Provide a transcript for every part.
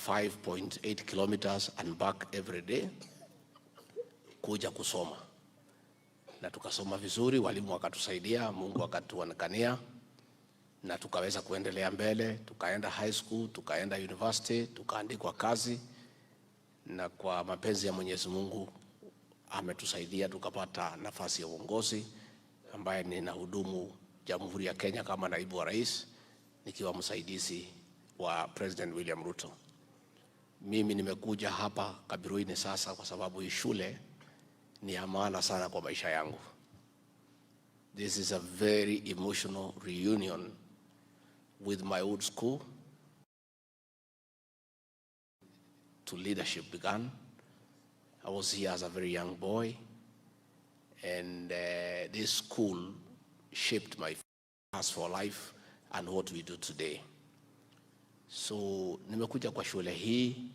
5.8 kilometers and back every day kuja kusoma. Na tukasoma vizuri, walimu wakatusaidia, Mungu akatuonekania, na tukaweza kuendelea mbele, tukaenda high school, tukaenda university, tukaandikwa kazi, na kwa mapenzi ya Mwenyezi Mungu ametusaidia tukapata nafasi ya uongozi ambaye ninahudumu Jamhuri ya Kenya kama naibu wa rais, nikiwa msaidizi wa President William Ruto. Mimi nimekuja hapa Kabiruini sasa kwa sababu hii shule ni ya maana sana kwa maisha yangu. This is a very emotional reunion with my old school. To leadership began. I was here as a very young boy, and this school shaped my past for life and what we do today. So nimekuja kwa shule hii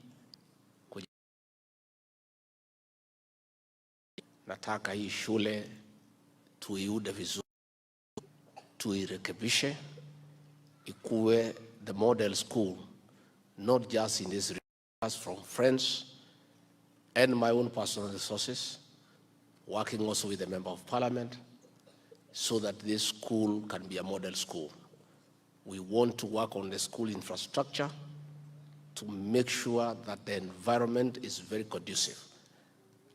nataka hii shule tuiude vizuri, tuirekebishe, ikuwe the model school, not just in this region, from friends and my own personal resources, working also with the Member of Parliament, so that this school can be a model school. We want to work on the school infrastructure to make sure that the environment is very conducive,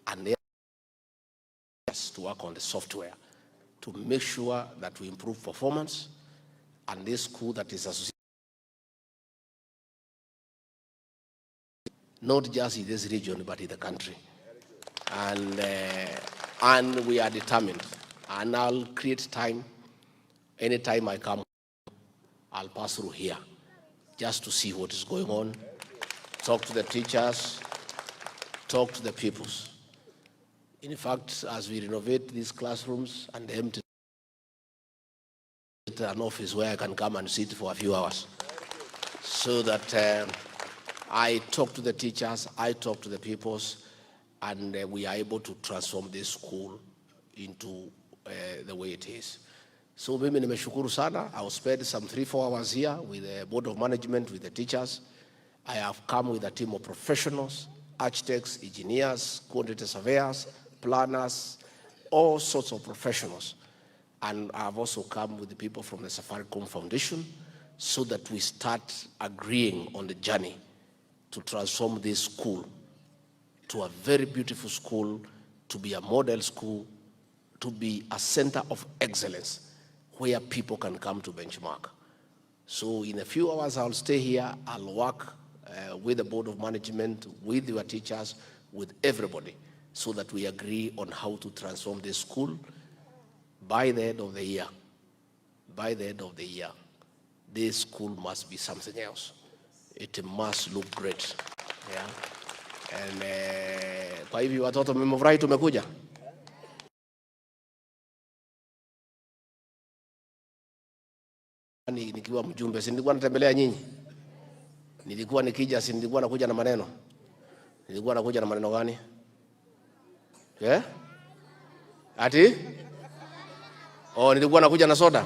and to work on the software to make sure that we improve performance, and this school that is associated not just in this region but in the country. And we are determined, and I'll create time. Anytime I come, I'll pass through here just to see what is going on, talk to the teachers, talk to the pupils. In fact, as we renovate these classrooms and empty an office where I can come and sit for a few hours, so that I talk to the teachers, I talk to the pupils, and we are able to transform this school into the way it is. So mimi nimeshukuru sana. I will spend some 3-4 hours here with the board of management, with the teachers. I have come with a team of professionals, architects, engineers, quantity surveyors, planners, all sorts of professionals. And I've also come with the people from the Safaricom Foundation, so that we start agreeing on the journey to transform this school to a very beautiful school, to be a model school, to be a center of excellence where people can come to benchmark. So in a few hours I'll stay here, I'll work with the board of management, with your teachers, with everybody, so that we agree on how to transform this school by the end of the year. By the end of the year, this school must be something else. It must look great. Yeah. And kwa hivi watoto mmefurahi tumekuja? Nikiwa mjumbe, si nilikuwa natembelea nyinyi? Nilikuwa nikija, si nilikuwa nakuja na maneno? Nilikuwa nakuja na maneno gani? Ati? Oh, nilikuwa nakuja na soda.